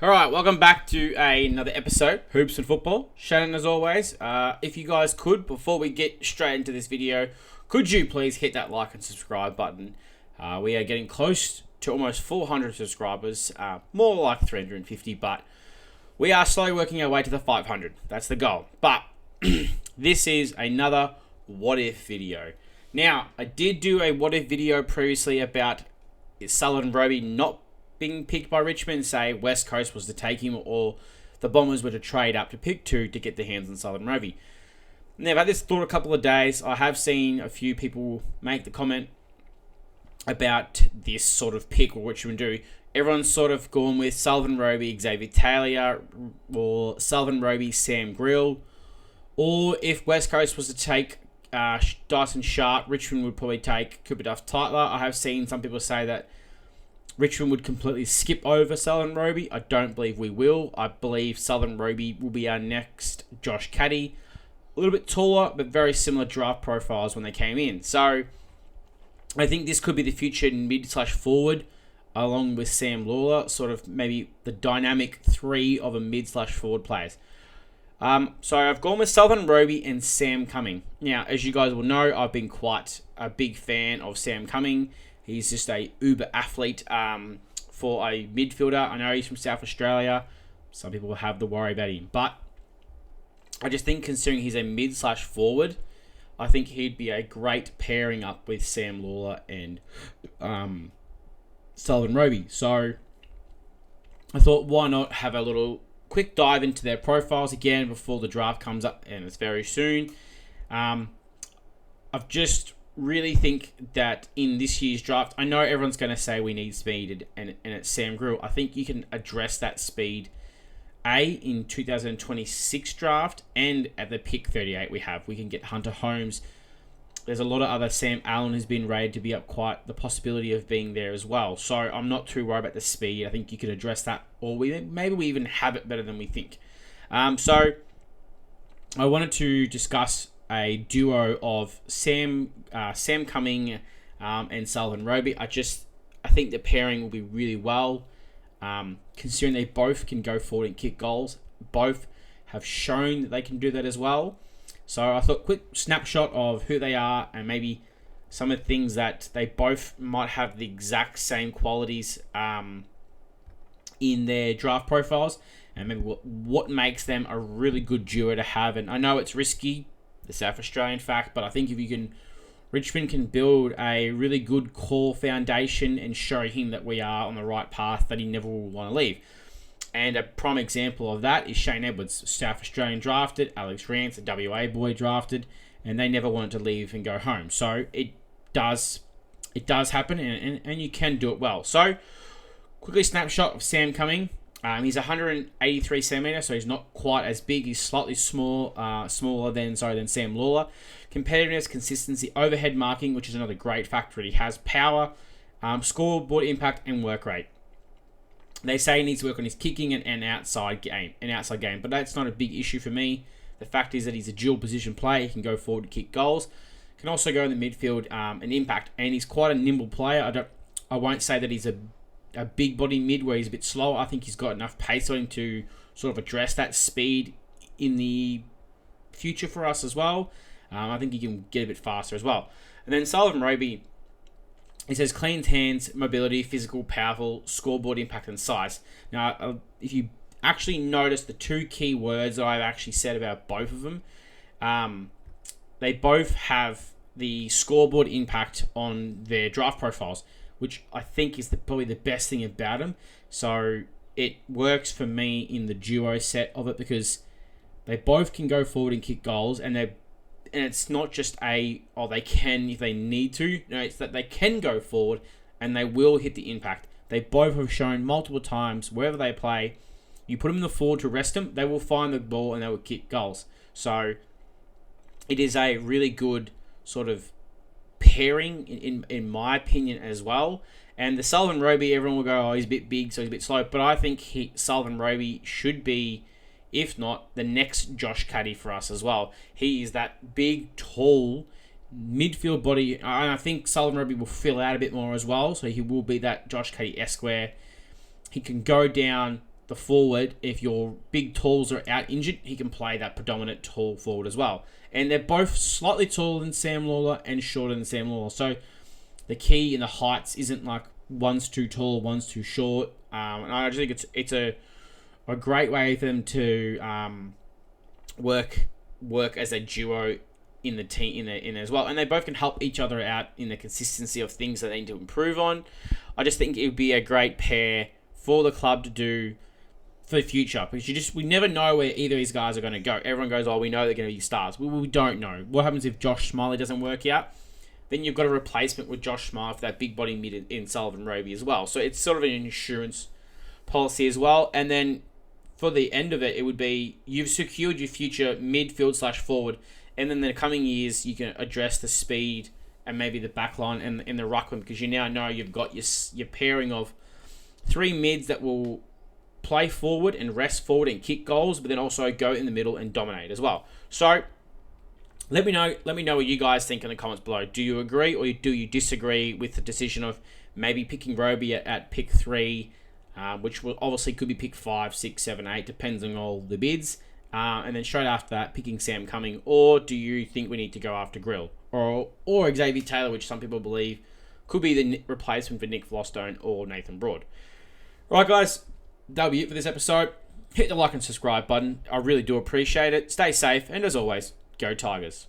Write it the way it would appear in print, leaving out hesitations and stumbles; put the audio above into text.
All right, welcome back to another episode, Hoops and Football. Shannon, as always, if you guys could, before we get straight into this video, could you please hit that like and subscribe button? We are getting close to almost 400 subscribers, more like 350, but we are slowly working our way to the 500. That's the goal. But this is another what if video. Now, I did do a what if video previously about Sullivan and Roby not being picked by Richmond, say West Coast was to take him or the Bombers were to trade up to pick 2 to get their hands on Sullivan and Roby. Now, I've had this thought a couple of days. I have seen a few people make the comment about this sort of pick or what Richmond do. Everyone's sort of gone with Sullivan Roby, Xavier Taylor, or Sullivan Roby, Sam Grill. Or if West Coast was to take Dyson Sharp, Richmond would probably take Cooper Duff Tytler. I have seen some people say that Richmond would completely skip over Sullivan Roby. I don't believe we will. I believe Sullivan Roby will be our next Josh Caddy. A little bit taller, but very similar draft profiles when they came in. So, I think this could be the future mid/forward, along with Sam Lawler, sort of maybe the dynamic 3 of a mid/forward players. So I've gone with Sullivan Roby and Sam Cumming. Now, as you guys will know, I've been quite a big fan of Sam Cumming. He's just a uber athlete for a midfielder. I know he's from South Australia. Some people have the worry about him. But I just think considering he's a mid/forward, I think he'd be a great pairing up with Sam Lawler and Sullivan Roby. So I thought, why not have a little quick dive into their profiles again before the draft comes up, and it's very soon. I've just really think that in this year's draft, I know everyone's going to say we need speed and it's Sam Grill. I think you can address that speed in 2026 draft and at the pick 38 we have. We can get Hunter Holmes. There's a lot of other. Sam Allen has been rated to be up quite the possibility of being there as well. So I'm not too worried about the speed. I think you can address that, or maybe we even have it better than we think. So I wanted to discuss a duo of Sam Cumming and Sullivan Roby. I think the pairing will be really well, considering they both can go forward and kick goals. Both have shown that they can do that as well. So I thought quick snapshot of who they are and maybe some of the things that they both might have the exact same qualities in their draft profiles, and maybe what makes them a really good duo to have. And I know it's risky, the South Australian fact, but I think if Richmond can build a really good core foundation and show him that we are on the right path, that he never will want to leave. And a prime example of that is Shane Edwards, South Australian drafted, Alex Rance, a WA boy drafted, and they never wanted to leave and go home. So it does happen, and you can do it well. So quickly snapshot of Sam Cumming. He's 183 centimetres, so he's not quite as big. He's slightly smaller than Sam Lawler. Competitiveness, consistency, overhead marking, which is another great factor. He has power, scoreboard impact, and work rate. They say he needs to work on his kicking and outside game, but that's not a big issue for me. The fact is that he's a dual position player. He can go forward to kick goals. Can also go in the midfield and impact, and he's quite a nimble player. I won't say that he's a big body mid where he's a bit slower. I think he's got enough pace on him to sort of address that speed in the future for us as well. I think he can get a bit faster as well. And then Sullivan Roby, he says clean hands, mobility, physical, powerful, scoreboard impact, and size. Now, if you actually notice the 2 key words that I've actually said about both of them, they both have the scoreboard impact on their draft profiles, which I think is probably the best thing about them. So it works for me in the duo set of it because they both can go forward and kick goals, and it's not just they can if they need to. No, it's that they can go forward and they will hit the impact. They both have shown multiple times wherever they play, you put them in the forward to rest them, they will find the ball and they will kick goals. So it is a really good sort of pairing in my opinion as well. And the Sullivan Roby, everyone will go, he's a bit big, so he's a bit slow. But I think Sullivan Roby should be, if not, the next Josh Caddy for us as well. He is that big, tall midfield body, and I think Sullivan Roby will fill out a bit more as well. So he will be that Josh Caddy-esque where he can go down the forward, if your big talls are out injured, he can play that predominant tall forward as well. And they're both slightly taller than Sam Lawler and shorter than Sam Lawler. So the key in the heights isn't like one's too tall, one's too short. And I just think it's a great way for them to work as a duo in the team in as well, and they both can help each other out in the consistency of things that they need to improve on. I just think it would be a great pair for the club to do for the future, because we never know where either of these guys are going to go. Everyone goes, oh, we know they're going to be stars. We don't know. What happens if Josh Smiley doesn't work out? Then you've got a replacement with Josh Smiley for that big body mid in Sullivan Robey as well. So it's sort of an insurance policy as well. And then for the end of it, it would be you've secured your future midfield/forward, and then in the coming years you can address the speed and maybe the back line and the ruckman, because you now know you've got your pairing of three mids that will play forward and rest forward and kick goals, but then also go in the middle and dominate as well. So let me know what you guys think in the comments below. Do you agree or do you disagree with the decision of maybe picking Roby at pick 3, which will obviously could be pick 5, 6, 7, 8, depends on all the bids. And then straight after that, picking Sam Cumming, or do you think we need to go after Grill or Xavier Taylor, which some people believe could be the replacement for Nick Flostone or Nathan Broad? All right, guys, that'll be it for this episode. Hit the like and subscribe button. I really do appreciate it. Stay safe, and as always, go Tigers.